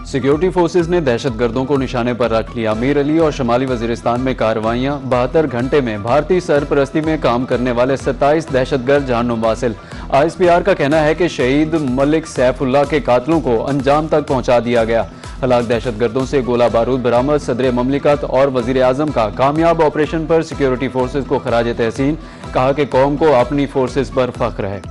Security forces ने दहशतगर्दों को निशाने पर रख लिया। मीर अली और शुमाली वजीरिस्तान में कार्रवाइयां। 72 घंटे में भारतीय सरपरस्ती में काम करने वाले 27 दहशतगर्द जानों हासिल। ISPR का कहना है कि शहीद मलिक सैफुल्लाह के कातलों को अंजाम तक पहुंचा दिया गया। हलाक दहशतगर्दों से गोला बारूद बरामद। सदर ममलिकत और वजीर आजम का कामयाब ऑपरेशन पर सिक्योरिटी फोर्सेज को खराज तहसीन। कहा कि कौम को अपनी फोर्सेज पर फख्र है।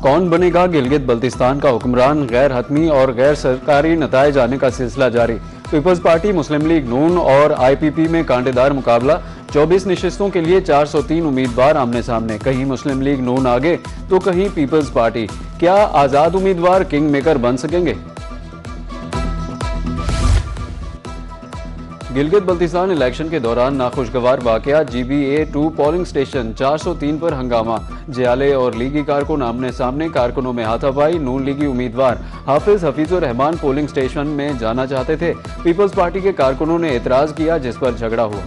कौन बनेगा गिलगित बल्तिस्तान का हुक्मरान? गैर हतमी और गैर सरकारी नताइज आने का सिलसिला जारी। पीपल्स पार्टी, मुस्लिम लीग नून और IPP में कांटेदार मुकाबला। 24 नशिस्तों के लिए 403 उम्मीदवार आमने सामने। कहीं मुस्लिम लीग नून आगे तो कहीं पीपल्स पार्टी। क्या आजाद उम्मीदवार किंग मेकर बन सकेंगे? गिलगित बल्तिस्तान इलेक्शन के दौरान नाखुशगवार वाकया। GBA2 पोलिंग स्टेशन 403 पर हंगामा। जियाले और लीगी कारकुन आमने सामने। कारकुनों में हाथापाई। नून लीगी उम्मीदवार हाफिज हफीजुर रहमान पोलिंग स्टेशन में जाना चाहते थे। पीपल्स पार्टी के कारकुनों ने एतराज किया, जिस पर झगड़ा हुआ।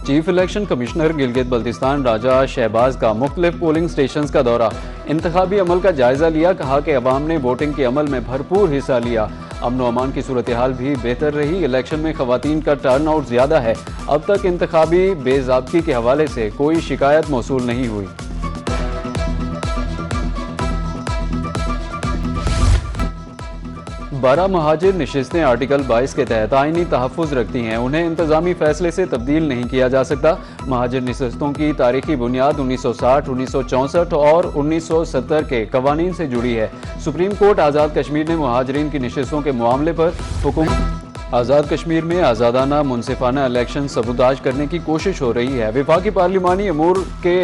Chief election commissioner Gilgit Baltistan Raja Shahbaz का मुख्तलिफ पोलिंग स्टेशन का दौरा। इंतखाबी अमल का जायजा लिया। कहा कि अवाम ने वोटिंग के अमल में भरपूर हिस्सा लिया। अमन व अमान की सूरत हाल भी बेहतर रही। इलेक्शन में खवातीन का टर्न आउट ज्यादा है। अब तक इंतखाबी बेज़ाब्ती के हवाले से कोई शिकायत मौसूल नहीं हुई। बारह महाजिर नशिस्तें आर्टिकल 22 के तहत आईनी तहफ़्फ़ुज़ रखती हैं। उन्हें इंतजामी फैसले से तब्दील नहीं किया जा सकता। महाजिर नशिस्तों की तारीखी बुनियाद 1960, 1964 और 1970 के कवानीन से जुड़ी है। सुप्रीम कोर्ट आज़ाद कश्मीर ने महाजरीन की नशिस्तों के मामले पर हुक्म। आज़ाद कश्मीर में आज़ादाना मुनसिफाना इलेक्शन सबूताज करने की कोशिश हो रही है। वफाकी पार्लिमानी अमूर के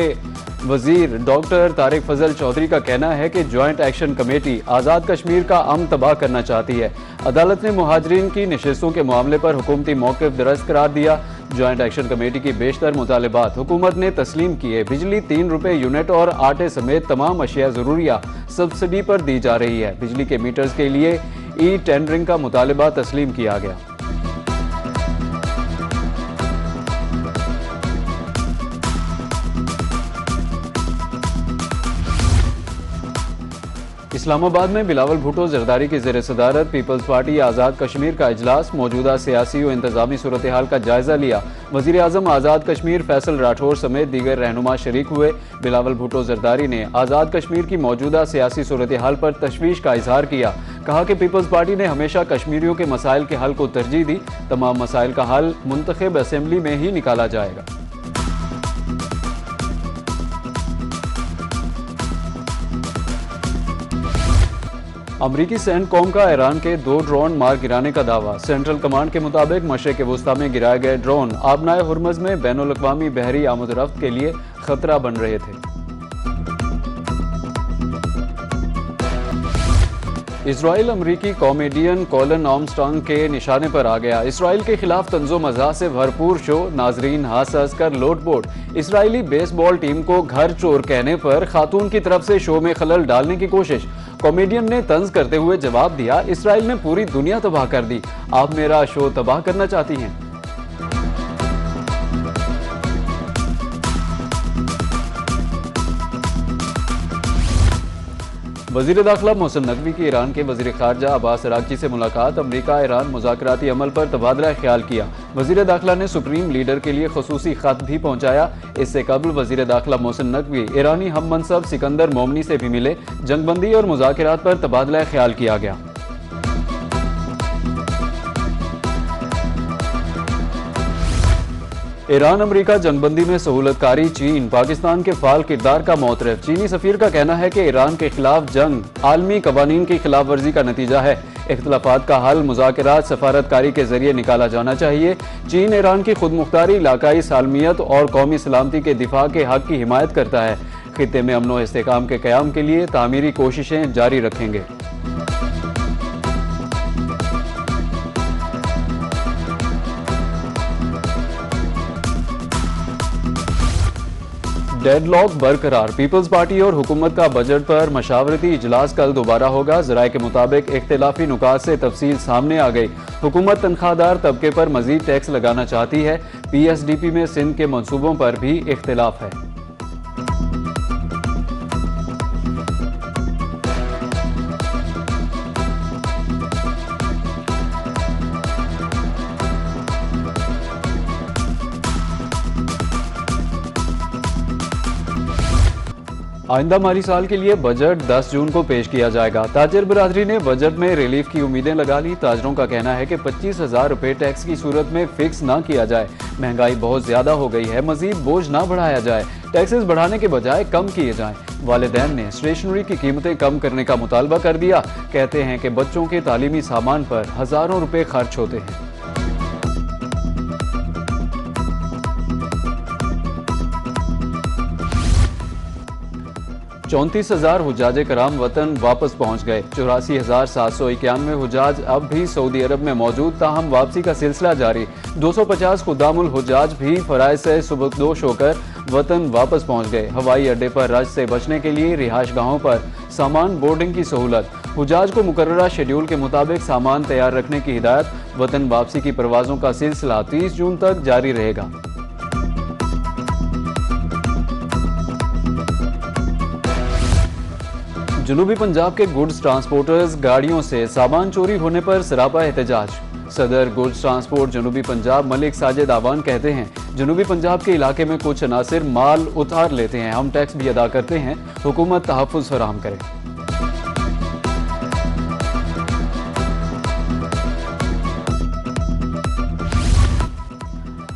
वजीर डॉक्टर तारिक फजल चौधरी का कहना है कि joint action committee Azad Kashmir का अमन तबाह करना चाहती है। अदालत ने मुहाजिरीन की नशिस्तों के मामले पर हुकूमती मौक़िफ़ दरस्त करार दिया। ज्वाइंट एक्शन कमेटी की बेशतर मुतालिबात हुकूमत ने तस्लीम किए। बिजली 3 रुपये यूनिट और आटे समेत तमाम अशिया ज़रूरिया सब्सिडी पर दी जा रही है। बिजली के मीटर्स के लिए टेंडरिंग का मुतालिबा तस्लीम किया गया। इस्लामाबाद में बिलावल भुट्टो जरदारी की ज़ेर सदारत पीपल्स पार्टी आज़ाद कश्मीर का इजलास। मौजूदा सियासी और इंतजामी सूरत हाल का जायजा लिया। वज़ीर आज़म आज़ाद कश्मीर फैसल राठौर समेत दीगर रहनुमा शरीक हुए। बिलावल भुट्टो जरदारी ने आज़ाद कश्मीर की मौजूदा सियासी सूरत हाल पर तशवीश का इजहार किया। कहा कि पीपल्स पार्टी ने हमेशा कश्मीरियों के मसाइल के हल को तरजीह दी। तमाम मसाइल का हल मुंतखब असेंबली में ही निकाला जाएगा। अमरीकी सेंटकॉम का ईरान के 2 ड्रोन मार गिराने का दावा। सेंट्रल कमांड के मुताबिक मशरिक वुस्ता में गिराए गए ड्रोन आबनाए हुर्मज़ में बैनुल-अक़वामी बहरी आमद-रफ्त के लिए खतरा बन रहे थे। इसराइल अमरीकी कॉमेडियन कॉलन आर्मस्ट्रांग के निशाने पर आ गया। इसराइल के खिलाफ तंज़ो मज़ाह से भरपूर शो। नाजरीन हंस हंस कर लोटपोट। इसराइली बेसबॉल टीम को घर चोर कहने पर खातून की तरफ से शो में खलल डालने की कोशिश। कॉमेडियन ने तंज करते हुए जवाब दिया, इसराइल ने पूरी दुनिया तबाह कर दी, आप मेरा शो तबाह करना चाहती हैं। वज़ीर दाखिला मोहसिन नकवी की ईरान के वज़ीर ख़ारजा अब्बास अराग़ची से मुलाकात। अमरीका ईरान मुज़ाकराती अमल पर तबादला ख्याल किया। वज़ीर दाखिला ने सुप्रीम लीडर के लिए ख़ुसूसी ख़त भी पहुँचाया। इससे कबल वज़ीर दाखिला मोहसिन नकवी ईरानी हम मनसब सिकंदर मोमनी से भी मिले। जंगबंदी और मुज़ाकरात पर तबादला ख्याल किया गया। ईरान अमरीका जंगबंदी में सहूलतकारी। चीन पाकिस्तान के फाल किरदार का मोतरफ। चीनी सफीर का कहना है कि ईरान के खिलाफ जंग आलमी कवानीन की खिलाफ वर्जी का नतीजा है। इख्तलाफात का हल मुज़ाकरात सफारतकारी के जरिए निकाला जाना चाहिए। चीन ईरान की खुद मुख्तारी, इलाकाई सालमियत और कौमी सलामती के दिफा के हक की हिमायत करता है। खित्ते में अमन व इस्तेहकाम के क़याम के लिए तामीरी कोशिशें जारी रखेंगे। डेडलॉक बरकरार। पीपल्स पार्टी और हुकूमत का बजट पर मशावरती इजलास कल दोबारा होगा। जराये के मुताबिक इख्तिलाफी नुकात से तफसील सामने आ गई। हुकूमत तनख्वाहदार तबके पर मजीद टैक्स लगाना चाहती है। PSDP में सिंध के मंसूबों पर भी इख्तिलाफ है। आइंदा माली साल के लिए बजट 10 जून को पेश किया जाएगा। ताजर बिरादरी ने बजट में रिलीफ की उम्मीदें लगा ली। ताजरों का कहना है कि 25,000 रुपये टैक्स की सूरत में फिक्स ना किया जाए। महंगाई बहुत ज्यादा हो गई है, मजीद बोझ ना बढ़ाया जाए। टैक्सेस बढ़ाने के बजाय कम किए जाएं। वालिदैन ने स्टेशनरी की कीमतें कम करने का मुतालबा कर दिया। कहते हैं कि बच्चों के तालीमी सामान पर हजारों रुपए खर्च होते हैं। 34,000 हुज्जाज कराम वतन वापस पहुंच गए। 84,791 हुज्जाज अब भी सऊदी अरब में मौजूद, ताहम वापसी का सिलसिला जारी। 250 खुदामुल हुज्जाज भी फराइज से सुबकदोश होकर वतन वापस पहुंच गए। हवाई अड्डे पर रश से बचने के लिए रिहाइश गाहों पर सामान बोर्डिंग की सहूलत। हुज्जाज को मुकर्ररा शेड्यूल के मुताबिक सामान तैयार रखने की हिदायत। वतन वापसी की परवाज़ों का सिलसिला 30 जून तक जारी रहेगा। जनूबी पंजाब के गुड्स ट्रांसपोर्टर्स गाड़ियों से सामान चोरी होने पर सरापा एहतजाज। सदर गुड्स ट्रांसपोर्ट जनूबी पंजाब मलिक साजिद आवान कहते हैं, जनूबी पंजाब के इलाके में कुछ अनासिर माल उतार लेते हैं, हम टैक्स भी अदा करते हैं, हुकूमत तहफ़्फ़ुज़ फराहम करे।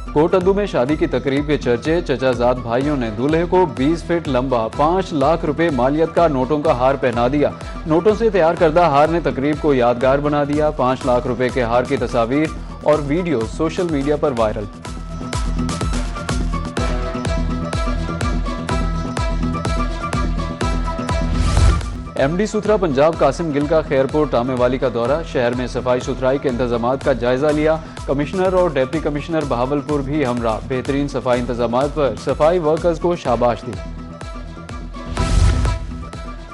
कोटअद्दू में शादी की तकरीब के चर्चे। चचाजाद भाइयों ने दूल्हे को 20 फीट लंबा 5 लाख रुपए मालियत का नोटों का हार पहना दिया। नोटों से तैयार करदा हार ने तकरीब को यादगार बना दिया। 5 लाख रुपए के हार की तस्वीर और वीडियो सोशल मीडिया पर वायरल। MD सुथरा पंजाब कासिम गिल का खैरपुर टामेवाली का दौरा। शहर में सफाई सुथराई के इंतजामात का जायजा लिया। कमिश्नर और डिप्टी कमिश्नर बहावलपुर भी हमरा। बेहतरीन सफाई इंतजामात पर सफाई वर्कर्स को शाबाश दी।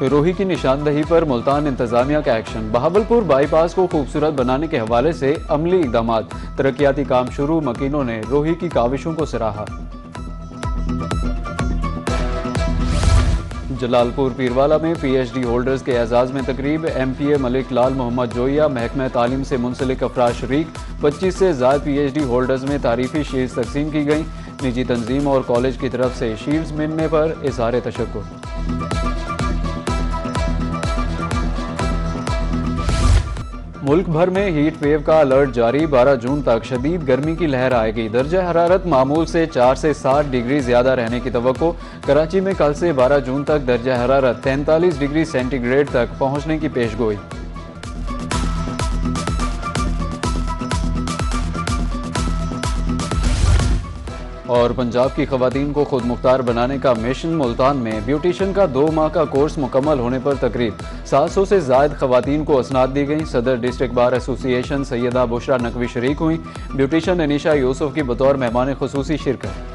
रोही की निशानदही पर मुल्तान इंतजामिया का एक्शन। बहावलपुर बाईपास को खूबसूरत बनाने के हवाले से अमली इकदामात। तरक्याती काम शुरू। मकीनों ने रोही की काविशों को सराहा। जलालपुर पीरवाला में PhD होल्डर्स के एजाज में तकरीब। MPA मलिक लाल मोहम्मद जोइया महकमा तालीम से मुंसलिक अफराद शरीक। 25 से ज़ायद PhD होल्डर्स में तारीफी शील्ड्स तकसीम की गई। निजी तंजीम और कॉलेज की तरफ से शील्ड्स मिलने पर इज़हार तशक्कुर। मुल्क भर में हीट वेव का अलर्ट जारी। 12 जून तक शदीद गर्मी की लहर आएगी। दर्जा हरारत मामूल से 4 से 7 डिग्री ज्यादा रहने की तवक्को। कराची में कल से 12 जून तक दर्जा हरारत 43 डिग्री सेंटीग्रेड तक पहुंचने की पेशगोई। और पंजाब की खवातीन को खुद मुख्तार बनाने का मिशन। मुल्तान में ब्यूटिशियन का 2 माह का कोर्स मुकम्मल होने पर तकरीब। 700 से ज़ायद खवातीन को असनाद दी गई। सदर district bar association Syeda Bushra Naqvi शरीक हुई। ब्यूटिशियन अनीशा यूसुफ की बतौर मेहमान खुसूसी शिरकत।